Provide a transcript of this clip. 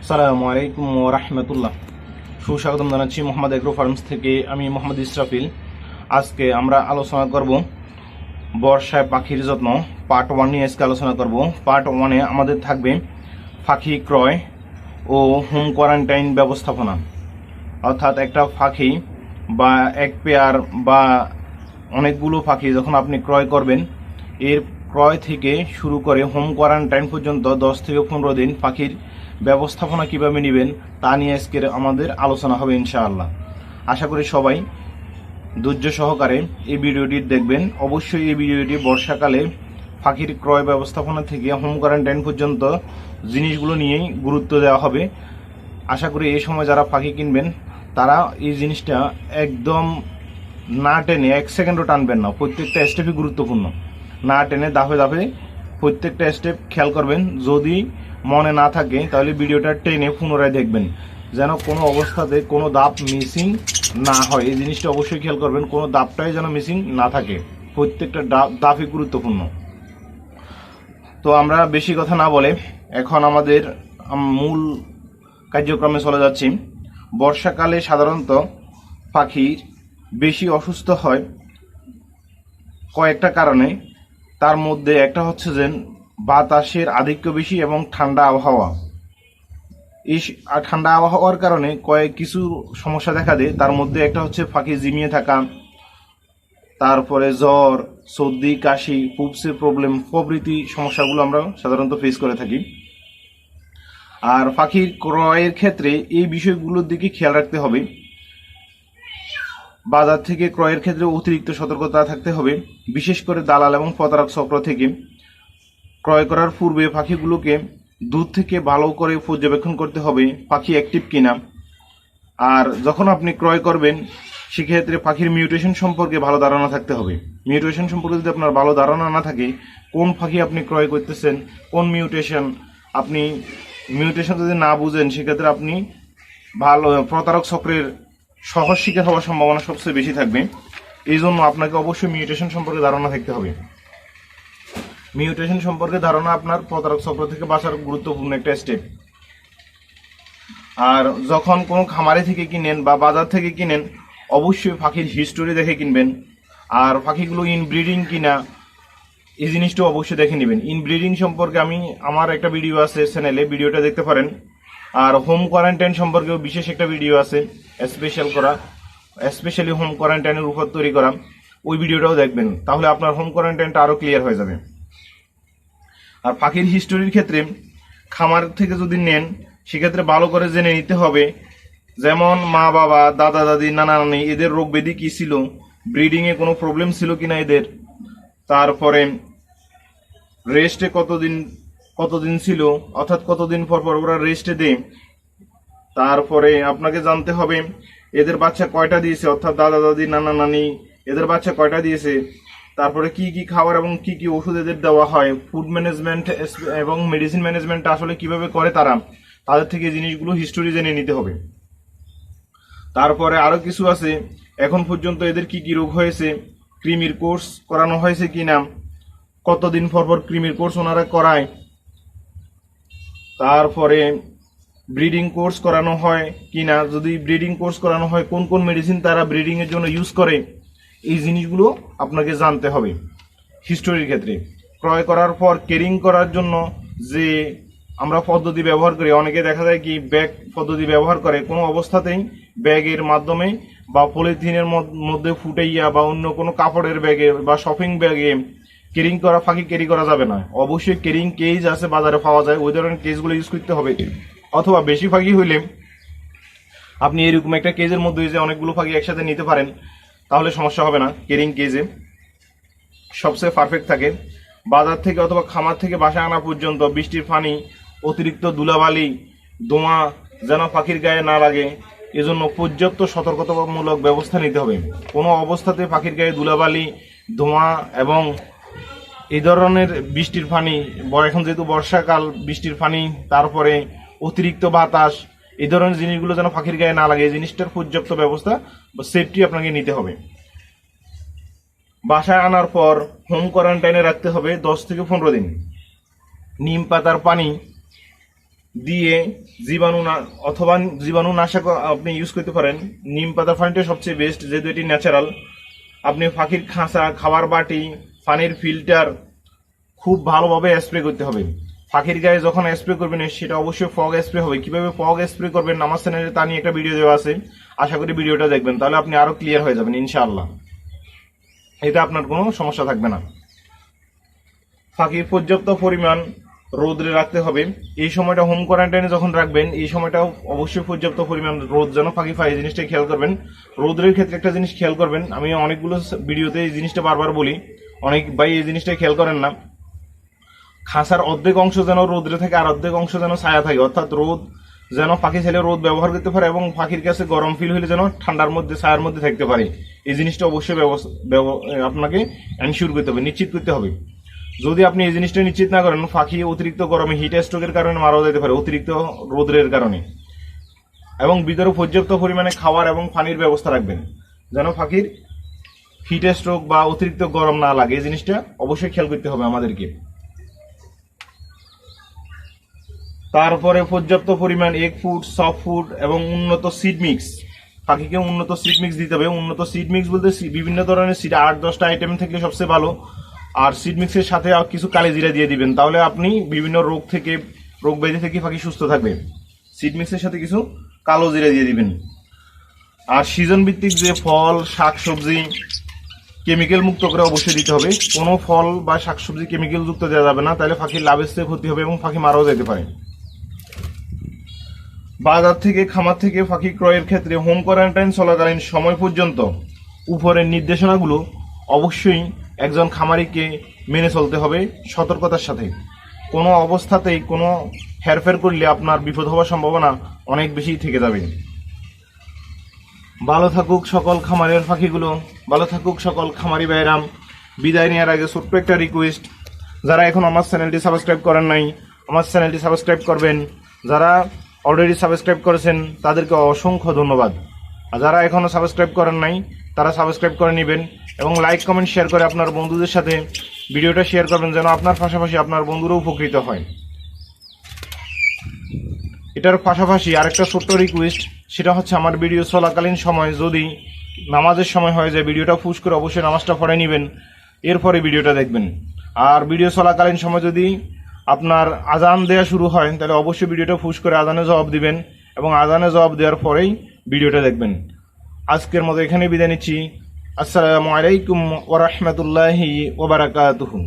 আসসালামু আলাইকুম ওয়া রাহমাতুল্লাহ। সুস্বাগতম জানাচ্ছি মোহাম্মদ এগ্রো ফার্মস থেকে। আমি মোহাম্মদ ইসরাফিল। আজকে আমরা আলোচনা করব বর্ষায় পাখির যত্ন পার্ট 1 নিয়ে আজকে আলোচনা করব। পার্ট 1-এ আমাদের থাকবে পাখি ক্রয় ও হোম কোয়ারেন্টাইন ব্যবস্থাপনা, অর্থাৎ একটা পাখি বা এক পেয়ার বা অনেকগুলো পাখি যখন আপনি ক্রয় করবেন, এর ক্রয় থেকে শুরু করে হোম কোয়ারেন্টাইন পর্যন্ত 10 থেকে 15 দিন পাখির ব্যবস্থাপনা কিভাবে নেবেন তা নিয়ে আজকের আমাদের আলোচনা হবে ইনশাআল্লাহ। আশা করি সবাই ধৈর্য সহকারে এই ভিডিওটি দেখবেন। অবশ্যই এই ভিডিওটি বর্ষাকালে পাখির ক্রয় ব্যবস্থাপনা থেকে হোম কোয়ারেন্টাইন পর্যন্ত জিনিসগুলো নিয়েই গুরুত্ব দেওয়া হবে। আশা করি এই সময় যারা পাখি কিনবেন তারা এই জিনিসটা একদম না টেনে 1 সেকেন্ডও টানবেন না। প্রত্যেকটা স্টেপই গুরুত্বপূর্ণ। না টেনে ধাপে ধাপে প্রত্যেকটা স্টেপ খেয়াল করবেন। যদি মনে না থাকে তাহলে ভিডিওটা টেনে পুনরায় দেখবেন, যেন কোনো অবস্থাতে কোনো ধাপ মিসিং না হয়। এই জিনিসটা অবশ্যই খেয়াল করবেন, কোনো ধাপটাই যেন মিসিং না থাকে। প্রত্যেকটা ধাপই গুরুত্বপূর্ণ। তো আমরা বেশি কথা না বলে এখন আমাদের মূল কার্যক্রমে চলে যাচ্ছি। বর্ষাকালে সাধারণত পাখির বেশি অসুস্থ হয় কয়েকটা কারণে। তার মধ্যে একটা হচ্ছে যে বাতাসের আধিক্য বেশি এবং ঠান্ডা আবহাওয়া। এই ঠান্ডা আবহাওয়ার কারণে কিছু সমস্যা দেখা দেয়। তার মধ্যে একটা হচ্ছে পাখি ঝিমিয়ে থাকা, তারপরে জ্বর, সর্দি, কাশি, পুপসের প্রবলেম প্রভৃতি সমস্যাগুলো আমরা সাধারণত ফেস করে থাকি। আর পাখির ক্রয়ের ক্ষেত্রে এই বিষয়গুলোর দিকে খেয়াল রাখতে হবে। বাজার থেকে ক্রয়ের ক্ষেত্রে অতিরিক্ত সতর্কতা থাকতে হবে, বিশেষ করে দালাল এবং প্রতারক চক্র থেকে। ক্রয় করার পূর্বে পাখিগুলোকে দূর থেকে ভালো করে পর্যবেক্ষণ করতে হবে পাখি অ্যাক্টিভ কিনা। আর যখন আপনি ক্রয় করবেন সেক্ষেত্রে পাখির মিউটেশন সম্পর্কে ভালো ধারণা থাকতে হবে। মিউটেশন সম্পর্কে যদি আপনার ভালো ধারণা না থাকে, কোন পাখি আপনি ক্রয় করতেছেন, কোন মিউটেশন, আপনি মিউটেশন যদি না বুঝেন সেক্ষেত্রে আপনি ভালো প্রতারক চক্রের সহজ শিকার হওয়ার সম্ভাবনা সবচেয়ে বেশি থাকবে। এই জন্য আপনাকে অবশ্যই মিউটেশন সম্পর্কে ধারণা থাকতে হবে। মিউটেশন সম্পর্কে ধারণা আপনার প্রতারক চক্র থেকে বাঁচার গুরুত্বপূর্ণ একটা স্টেপ। আর যখন কোনো খামারে থেকে কিনেন বা বাজার থেকে কিনেন, অবশ্যই পাখির হিস্টোরি দেখে কিনবেন। আর পাখিগুলো ইনব্রিডিং কিনা এই জিনিসটা অবশ্যই দেখে নেবেন। ইনব্রিডিং সম্পর্কে আমার একটা ভিডিও আছে চ্যানেলে, ভিডিওটা দেখতে পারেন। আর হোম কোয়ারেন্টাইন সম্পর্কেও বিশেষ একটা ভিডিও আছে স্পেশালি হোম কোয়ারেন্টাইনের উপর তৈরি করা। ওই ভিডিওটাও দেখবেন, তাহলে আপনার হোম কোয়ারেন্টাইনটা আরও ক্লিয়ার হয়ে যাবে। আর পাখির হিস্টোরির ক্ষেত্রে খামার থেকে যদি নেন সেক্ষেত্রে ভালো করে জেনে নিতে হবে, যেমন মা বাবা, দাদা দাদি, নানা নানি, এদের রোগ ব্যাধি কী ছিল, ব্রিডিংয়ে কোনো প্রবলেম ছিল কিনা এদের, তারপরে রেস্টে কতদিন ছিল, অর্থাৎ কতদিন পর পর ওরা রেস্টে দেয়। তারপরে আপনাকে জানতে হবে এদের বাচ্চা কয়টা দিয়েছে, অর্থাৎ দাদা দাদি, নানা নানি এদের বাচ্চা কয়টা দিয়েছে। তারপরে কি কি খাবার এবং কি কি ওষুধ এদের দেওয়া হয়, ফুড ম্যানেজমেন্ট এবং মেডিসিন ম্যানেজমেন্ট আসলে কিভাবে করে তাদের থেকে জিনিসগুলো হিস্টোরি জেনে নিতে হবে। তারপরে আরো কিছু আছে, এখন পর্যন্ত এদের কি কি রোগ হয়েছে, কৃমির কোর্স করানো হয়েছে কিনা, কতদিন পর পর কৃমির কোর্স ওনারা করায়, তারপরে ব্রিডিং কোর্স করানো হয় কিনা, যদি ব্রিডিং কোর্স করানো হয় কোন কোন মেডিসিন তারা ব্রিডিং এর জন্য ইউজ করে। এই জিনিসগুলো আপনাকে জানতে হবে হিস্টোরির ক্ষেত্রে। ক্রয় করার পর কেরিং করার জন্য যে আমরা পদ্ধতি ব্যবহার করি, অনেকে দেখা যায় কি ব্যাগ পদ্ধতি ব্যবহার করে। কোনো অবস্থাতেই ব্যাগের মাধ্যমে বা পলিথিনের মধ্যে ফুটাইয়া বা অন্য কোনো কাপড়ের ব্যাগে বা শপিং ব্যাগে কেরিং করা পাখি ক্যারি করা যাবে না। অবশ্যই কেরিং কেজ আছে, বাজারে পাওয়া যায়, ওই ধরনের কেজগুলো ইউজ করতে হবে। অথবা বেশি পাখি হইলে আপনি এরকম একটা কেজের মধ্যে যে অনেকগুলো পাখি একসাথে নিতে পারেন, তাহলে সমস্যা হবে না। কেরিং কেজে সবচেয়ে পারফেক্ট থাকে। বাজার থেকে অথবা খামার থেকে বাসায় আনা পর্যন্ত বৃষ্টির পানি, অতিরিক্ত ধুলাবালি, ধোঁয়া যেন পাখির গায়ে না লাগে, এজন্য পর্যাপ্ত সতর্কতামূলক ব্যবস্থা নিতে হবে। কোনো অবস্থাতে পাখির গায়ে ধুলাবালি, ধোঁয়া এবং এই ধরনের বৃষ্টির পানি, এখন যেহেতু বর্ষাকাল, বৃষ্টির পানি, তারপরে অতিরিক্ত বাতাস, এই ধরনের জিনিসগুলো যেন পাখির গায়ে না লাগে, এই জিনিসটার পর্যাপ্ত ব্যবস্থা বা সেফটি আপনাকে নিতে হবে। বাসায় আনার পর হোম কোয়ারেন্টাইনে রাখতে হবে 10 থেকে 15 দিন। নিম পাতার পানি দিয়ে অথবা জীবাণুনাশক আপনি ইউজ করতে পারেন। নিম পাতার পানিটা সবচেয়ে বেস্ট, যেহেতু এটি ন্যাচারাল। আপনি পাখির খাঁচা, খাবার বাটি, পানির ফিল্টার খুব ভালোভাবে স্প্রে করতে হবে। পাখির গায়ে যখন স্প্রে করবেন সেটা অবশ্যই ফগ স্প্রে হবে। কিভাবে ফগ স্প্রে করবেন আমার চ্যানেলে তা নিয়ে একটা ভিডিও দেওয়া আছে, আশা করি ভিডিওটা দেখবেন, তাহলে আপনি আরো ক্লিয়ার হয়ে যাবেন ইনশাআল্লাহ। এতে আপনার কোনো সমস্যা থাকবে না। পাখি পর্যাপ্ত পরিমাণ রোদে রাখতে হবে। এই সময়টা হোম কোয়ারেন্টাইনে যখন রাখবেন এই সময়টাও অবশ্যই পর্যাপ্ত পরিমাণ রোদ যেন পাখি পায়, এই জিনিসটা খেয়াল করবেন। রোদের ক্ষেত্রে একটা জিনিস খেয়াল করবেন, আমি অনেকগুলো ভিডিওতে এই জিনিসটা বারবার বলি, অনেক ভাই এই জিনিসটা খেয়াল করেন না। খাঁচার অর্ধেক অংশ যেন রোদ্রে থাকে আর অর্ধেক অংশ যেন ছায়া থাকে, অর্থাৎ রোদ যেন পাখি ছেলে রোদ ব্যবহার করতে পারে এবং পাখির কাছে গরম ফিল হলে যেন ঠান্ডার মধ্যে ছায়ার মধ্যে থাকতে পারে। এই জিনিসটা অবশ্যই আপনাকে এনশিওর করতে হবে, নিশ্চিত করতে হবে। যদি আপনি এই জিনিসটা নিশ্চিত না করেন, পাখি অতিরিক্ত গরমে হিট স্ট্রোকের কারণে মারাও যেতে পারে, অতিরিক্ত রোদের কারণে। এবং ভিতরে পর্যাপ্ত পরিমাণে খাবার এবং পানির ব্যবস্থা রাখবেন যেন পাখির হিট স্ট্রোক বা অতিরিক্ত গরম না লাগে। এই জিনিসটা অবশ্যই খেয়াল করতে হবে আমাদেরকে। তারপরে পর্যাপ্ত পরিমাণ এগ ফুড, সফট ফুড এবং উন্নত সিড মিক্স। পাখিকে উন্নত সিড মিক্স দিতে হবে। উন্নত সিড মিক্স বলতে বিভিন্ন ধরনের সিড, 8-10টা আইটেম থাকলে সবচেয়ে ভালো। আর সিড মিক্সের সাথে কিছু কালিজিরা দিয়ে দিবেন, তাহলে আপনি বিভিন্ন রোগ ব্যাধি থেকে পাখি সুস্থ থাকবে। সিড মিক্সের সাথে কিছু কালো জিরা দিয়ে দিবেন। আর সিজন ভিত্তিক যে ফল, শাকসবজি কেমিক্যাল মুক্ত করে অবশ্যই দিতে হবে। কোনো ফল বা শাকসবজি কেমিক্যাল যুক্ত দেওয়া যাবে না, তাহলে পাখির লাভের চেয়ে ক্ষতি হবে এবং পাখি মারাও যেতে পারে। বাজার থেকে, খামার থেকে পাখি ক্রয়ের ক্ষেত্রে হোম কোয়ারেন্টাইন চলাকালীন সময় পর্যন্ত উপরের নির্দেশনাগুলো অবশ্যই একজন খামারিকে মেনে চলতে হবে সতর্কতার সাথে। কোনো অবস্থাতেই কোনো হেরফের করলে আপনার বিপদ হওয়ার সম্ভাবনা অনেক বেশি থেকে যাবে। ভালো থাকুক সকল খামারের পাখিগুলো, ভালো থাকুক সকল খামারি ভাইরাম। বিদায় নেওয়ার আগে ছোট্ট একটা রিকোয়েস্ট, যারা এখন আমার চ্যানেলটি সাবস্ক্রাইব করেন নাই আমার চ্যানেলটি সাবস্ক্রাইব করবেন। যারা অলরেডি সাবস্ক্রাইব করেছেন তাদেরকে অসংখ্য ধন্যবাদ। আর যারা এখনো সাবস্ক্রাইব করেন নাই তারা সাবস্ক্রাইব করে নেবেন এবং লাইক, কমেন্ট, শেয়ার করে আপনার বন্ধুদের সাথে ভিডিওটা শেয়ার করবেন যেন আপনার পাশাপাশি আপনার বন্ধুরাও উপকৃত হয়। এটার পাশাপাশি আরেকটা ছোট্ট রিকোয়েস্ট, সেটা হচ্ছে আমার ভিডিও চলাকালীন সময় যদি নামাজের সময় হয় যে ভিডিওটা পুশ করে অবশ্যই নামাজটা পড়ে নেবেন, এরপরে ভিডিওটা দেখবেন। আর ভিডিও চলাকালীন সময় যদি আপনার আজান দেওয়া শুরু হয় তাহলে অবশ্যই ভিডিওটা পুশ করে আজানে জবাব দিবেন এবং আজানে জবাব দেওয়ার পরেই ভিডিওটা দেখবেন। আজকের মতো এখানে বিদায় নিচ্ছি। আসসালামু আলাইকুম ওয়া রাহমাতুল্লাহি ওয়া বারাকাতুহু।